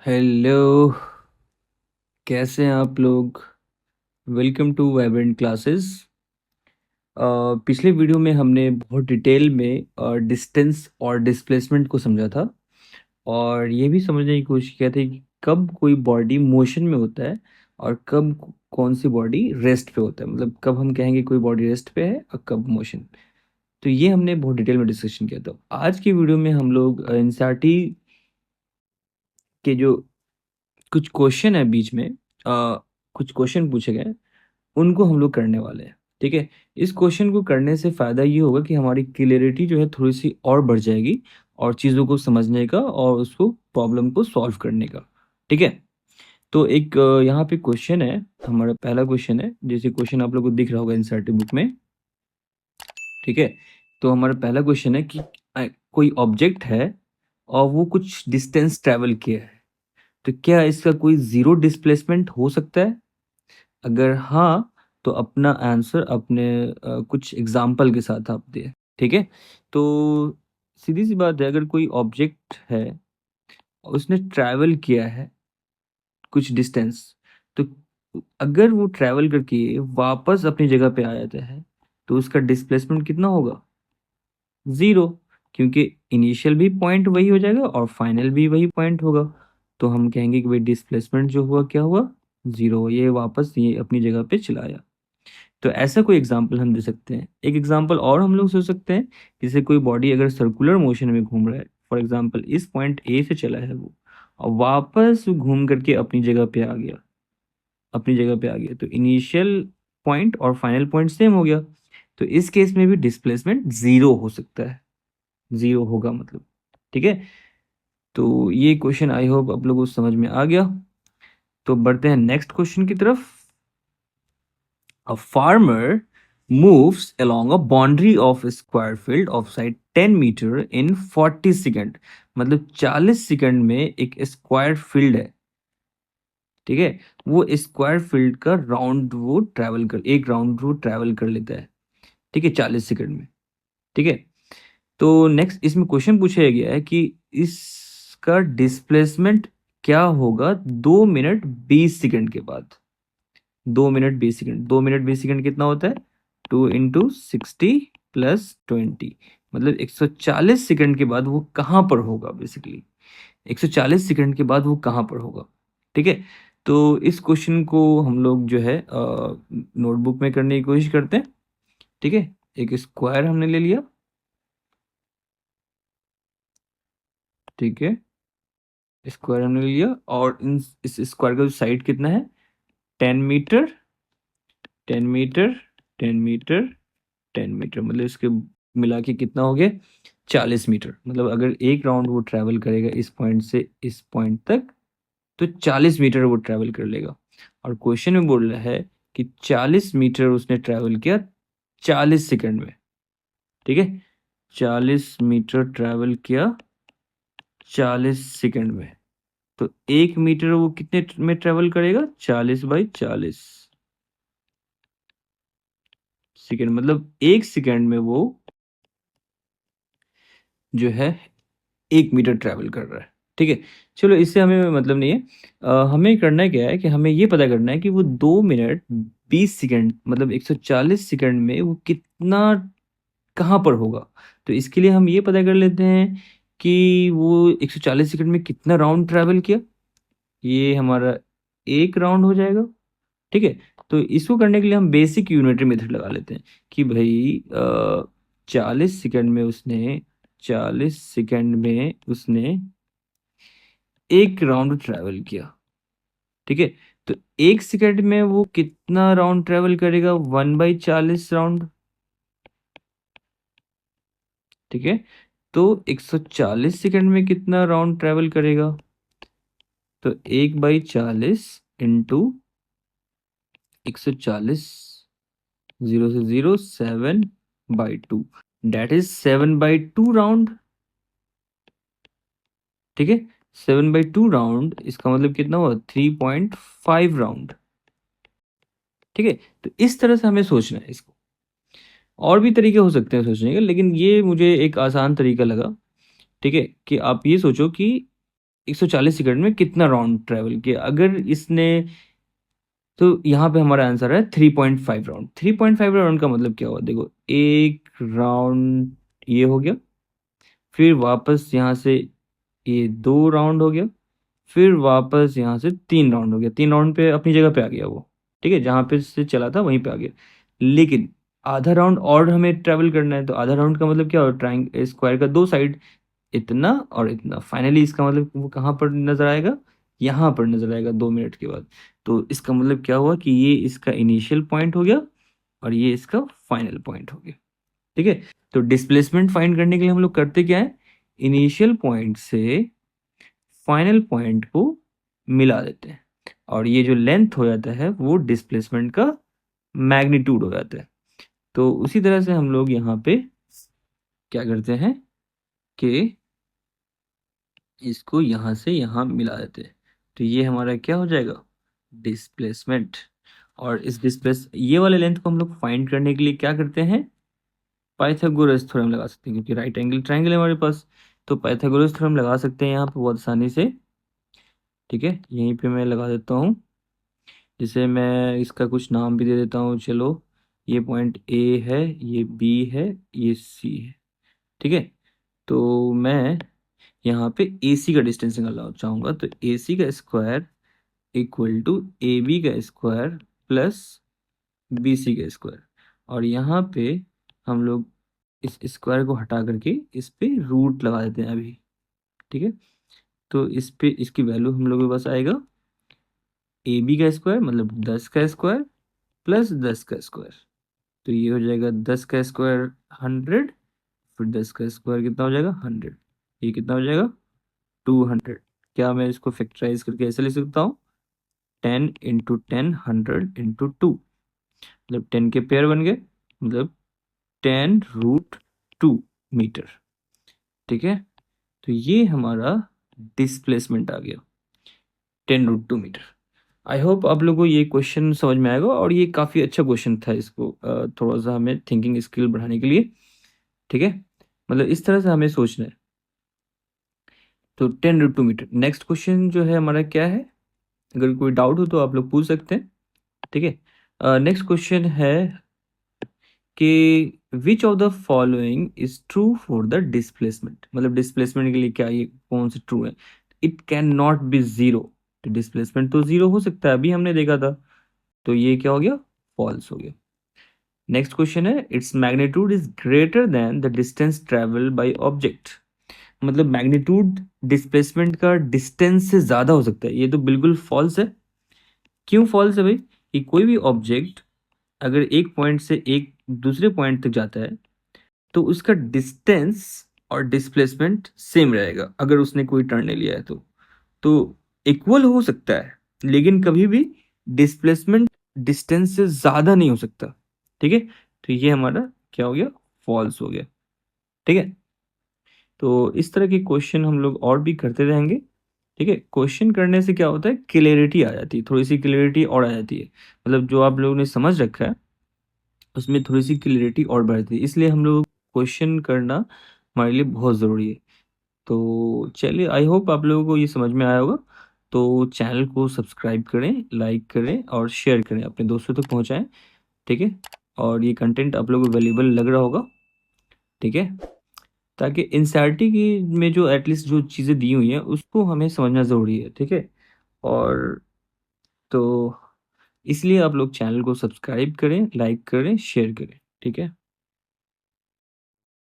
Hello, कैसे हैं आप लोग? Welcome to vibrant classes. पिछले वीडियो में हमने बहुत डिटेल में डिस्टेंस और डिस्प्लेसमेंट को समझा था और ये भी समझने की कोशिश किया था कि कब कोई बॉडी मोशन में होता है और कब कौन सी बॉडी रेस्ट पे होता है, मतलब कब हम कहेंगे कोई बॉडी रेस्ट पे है और कब मोशन। तो ये हमने बहुत डिटेल में डिस्कशन किया था। आज की वीडियो में हम लोग एनसीईआरटी के जो कुछ क्वेश्चन है बीच में, कुछ क्वेश्चन पूछे गए, उनको हम लोग करने वाले हैं। ठीक है। इस क्वेश्चन को करने से फ़ायदा ये होगा कि हमारी क्लियरिटी जो है थोड़ी सी और बढ़ जाएगी और चीज़ों को समझने का और उसको प्रॉब्लम को सॉल्व करने का। ठीक है। तो एक यहाँ पे क्वेश्चन है, हमारा पहला क्वेश्चन है, जैसे क्वेश्चन आप लोग को दिख रहा होगा एनसीईआरटी बुक में। ठीक है। तो हमारा पहला क्वेश्चन है कि कोई ऑब्जेक्ट है और वो कुछ डिस्टेंस ट्रैवल किया है, तो क्या इसका कोई ज़ीरो डिस्प्लेसमेंट हो सकता है? अगर हाँ, तो अपना आंसर अपने कुछ एग्ज़ाम्पल के साथ आप दें, ठीक है? तो सीधी-सी बात है, अगर कोई ऑब्जेक्ट है, उसने ट्रैवल किया है कुछ डिस्टेंस, तो अगर वो ट्रैवल करके वापस अपनी जगह पे आ जाता है, तो उसका डिस्प्लेसमेंट कितना होगा? ज़ीरो, क्योंकि इनिशियल भी पॉइंट वही हो जाएगा और फाइनल भी वही पॉइंट होगा। तो हम कहेंगे कि भई डिस्प्लेसमेंट जो हुआ क्या हुआ? ज़ीरो, ये वापस ये अपनी जगह पे चला आया। तो ऐसा कोई एग्जाम्पल हम दे सकते हैं। एक एग्जाम्पल और हम लोग सोच सकते हैं, जैसे कोई बॉडी अगर सर्कुलर मोशन में घूम रहा है, फॉर एग्जाम्पल इस पॉइंट ए से चला है वो और वापस घूम करके अपनी जगह पे आ गया, अपनी जगह पे आ गया, तो इनिशियल पॉइंट और फाइनल पॉइंट सेम हो गया। तो इस केस में भी डिस्प्लेसमेंट ज़ीरो हो सकता है, ज़ीरो होगा मतलब। ठीक है। तो ये क्वेश्चन आई होप आप लोगों को समझ में आ गया। तो बढ़ते हैं नेक्स्ट क्वेश्चन की तरफ। A farmer moves along a boundary of a square field of side 10 meter in 40 second, मतलब 40 सेकंड में एक स्क्वायर फील्ड है। ठीक है। वो स्क्वायर फील्ड का राउंड वो ट्रैवल कर एक राउंड वो ट्रैवल कर लेता है। ठीक है, 40 सेकंड में। ठीक है। तो नेक्स्ट इसमें क्वेश्चन पूछा गया है कि इसका डिस्प्लेसमेंट क्या होगा 2 मिनट 20 सेकंड के बाद। 2 मिनट 20 सेकंड, 2 मिनट 20 सेकंड कितना होता है? 2 × 60 + 20, मतलब 140 सेकंड के बाद वो कहाँ पर होगा बेसिकली। 140 सेकंड के बाद वो कहाँ पर होगा। ठीक है। तो इस क्वेश्चन को हम लोग जो है नोटबुक में करने की कोशिश करते हैं। ठीक है। एक स्क्वायर हमने ले लिया। ठीक है, स्क्वायर हमने ले लिया और इस स्क्वायर का जो साइड कितना है? 10 मीटर, 10 मीटर, 10 मीटर, 10 मीटर, मतलब इसके मिला के कितना हो गया? 40 मीटर। मतलब अगर एक राउंड वो ट्रैवल करेगा इस पॉइंट से इस पॉइंट तक, तो 40 मीटर वो ट्रैवल कर लेगा। और क्वेश्चन में बोल रहा है कि 40 मीटर उसने ट्रैवल किया 40 सेकंड में। ठीक है। 40 मीटर ट्रैवल किया 40 सेकंड में। तो 1 मीटर वो कितने में ट्रैवल करेगा? 40/40 सेकंड, मतलब 1 सेकंड में वो जो है 1 मीटर ट्रैवल कर रहा है। ठीक है। चलो, इससे हमें मतलब नहीं है। हमें करना क्या है कि हमें ये पता करना है कि वो 2 मिनट 20 सेकंड, मतलब 140 सेकंड में वो कितना कहाँ पर होगा। तो इसके लिए हम ये पता कर लेते हैं कि वो 140 सेकंड में कितना राउंड ट्रैवल किया। ये हमारा एक राउंड हो जाएगा। ठीक है। तो इसको करने के लिए हम बेसिक यूनिटरी मेथड लगा लेते हैं कि भाई 40 सेकंड में उसने 40 सेकंड में उसने एक राउंड ट्रैवल किया। ठीक है। तो 1 सेकंड में वो कितना राउंड ट्रैवल करेगा? 1/40 राउंड। ठीक है। तो 140 सेकंड में कितना राउंड ट्रैवल करेगा? तो 1/40 × 0 से 0 7/2, डेट इज 7/2 राउंड। ठीक है। 7/2 राउंड, इसका मतलब कितना हुआ? 3.5 राउंड। ठीक है। तो इस तरह से हमें सोचना है इसको। और भी तरीके हो सकते हैं सोचने के, लेकिन ये मुझे एक आसान तरीका लगा। ठीक है, कि आप ये सोचो कि 140 सेकंड में कितना राउंड ट्रैवल किया। अगर इसने, तो यहाँ पे हमारा आंसर है 3.5 राउंड। 3.5 राउंड का मतलब क्या हुआ, देखो एक राउंड ये हो गया, फिर वापस यहाँ से ये 2 राउंड हो गया, फिर वापस यहाँ से 3 राउंड हो गया। 3 राउंड पे अपनी जगह पे आ गया वो, ठीक है, जहाँ पे से चला था वहीं पे आ गया। लेकिन आधा राउंड और हमें ट्रैवल करना है, तो आधा राउंड का मतलब क्या हो, ट्राइंग स्क्वायर का 2 साइड, इतना और इतना। फाइनली इसका मतलब वो कहाँ पर नजर आएगा, यहाँ पर नजर आएगा 2 मिनट के बाद। तो इसका मतलब क्या हुआ कि ये इसका इनिशियल पॉइंट हो गया और ये इसका फाइनल पॉइंट हो गया, ठीक है। तो डिस्प्लेसमेंट फाइंड करने के लिए हम लोग करते क्या है, इनिशियल पॉइंट से फाइनल पॉइंट को मिला देते हैं, और ये जो लेंथ हो जाता है वो डिस्प्लेसमेंट का मैग्नीट्यूड हो जाता है। तो उसी तरह से हम लोग यहाँ पे क्या करते हैं कि इसको यहाँ से यहाँ मिला देते हैं, तो ये हमारा क्या हो जाएगा, डिस्प्लेसमेंट। और इस डिस्प्लेस ये वाले लेंथ को हम लोग फाइंड करने के लिए क्या करते हैं, पाइथागोरस थ्योरम लगा सकते हैं, क्योंकि राइट एंगल ट्रायंगल है हमारे पास। तो पाइथागोरस थ्योरम लगा सकते हैं यहाँ पे बहुत आसानी से, ठीक है। यहीं पे मैं लगा देता हूँ, जिसे मैं इसका कुछ नाम भी दे देता हूँ, चलो। ये पॉइंट ए है, ये बी है, ये सी है, ठीक है। तो मैं यहाँ पे ए सी का डिस्टेंस निकालना चाहूँगा, तो ए सी का square equal to A B का स्क्वायर प्लस बी सी का स्क्वायर। और यहाँ पे हम लोग इस स्क्वायर को हटा करके इस पे रूट लगा देते हैं अभी, ठीक है। तो इस पे इसकी वैल्यू हम लोग के पास आएगा, ए बी का स्क्वायर मतलब 10 का स्क्वायर प्लस 10 का स्क्वायर। तो ये हो जाएगा 10 का स्क्वायर 100, फिर 10 का स्क्वायर कितना हो जाएगा 100, ये कितना हो जाएगा 200। क्या मैं इसको फैक्टराइज करके ऐसे लिख सकता हूँ, 10 × 10 100 × 2, मतलब 10 के पेयर बन गए, मतलब 10√2 मीटर, ठीक है। तो ये हमारा डिस्प्लेसमेंट आ गया 10√2 मीटर। आई होप आप लोगों को ये क्वेश्चन समझ में आएगा, और ये काफ़ी अच्छा क्वेश्चन था, इसको थोड़ा सा हमें थिंकिंग स्किल बढ़ाने के लिए, ठीक है। मतलब इस तरह से हमें सोचना है। तो 10√2 मीटर। नेक्स्ट क्वेश्चन जो है हमारा क्या है, अगर कोई डाउट हो तो आप लोग पूछ सकते हैं, ठीक है। नेक्स्ट क्वेश्चन है कि which of the following is true for the displacement, मतलब डिस्प्लेसमेंट के लिए क्या ये कौन सा ट्रू है। It can not be zero, तो डिस्प्लेसमेंट तो जीरो हो सकता है, अभी हमने देखा था, तो ये क्या हो गया, फॉल्स हो गया। नेक्स्ट क्वेश्चन है its magnitude is greater than the distance travel by object, मतलब मैग्नीट्यूड डिस्प्लेसमेंट का डिस्टेंस से ज्यादा हो सकता है, ये तो बिल्कुल फॉल्स है। क्यों फॉल्स है भाई, कि कोई भी ऑब्जेक्ट अगर एक पॉइंट से एक दूसरे पॉइंट तक जाता है, तो उसका डिस्टेंस और डिस्प्लेसमेंट सेम रहेगा, अगर उसने कोई टर्न ले लिया है तो इक्वल हो सकता है, लेकिन कभी भी डिस्प्लेसमेंट डिस्टेंस से ज़्यादा नहीं हो सकता, ठीक है। तो ये हमारा क्या हो गया, फॉल्स हो गया, ठीक है। तो इस तरह के क्वेश्चन हम लोग और भी करते रहेंगे, ठीक है। क्वेश्चन करने से क्या होता है, क्लियरिटी आ जाती है, थोड़ी सी क्लियरिटी और आ जाती है, मतलब जो आप लोगों ने समझ रखा है उसमें थोड़ी सी क्लियरिटी और बढ़ती है, इसलिए हम लोग क्वेश्चन करना हमारे लिए बहुत ज़रूरी है। तो चलिए, आई होप आप लोगों को ये समझ में आया होगा। तो चैनल को सब्सक्राइब करें, लाइक करें और शेयर करें, अपने दोस्तों तक पहुंचाएं, ठीक है। और ये कंटेंट आप लोगों को वैल्यूबल लग रहा होगा, ठीक है, ताकि एनसीईआरटी की में जो एटलीस्ट जो चीज़ें दी हुई हैं उसको हमें समझना ज़रूरी है, ठीक है। और तो इसलिए आप लोग चैनल को सब्सक्राइब करें, लाइक करें, शेयर करें, ठीक है।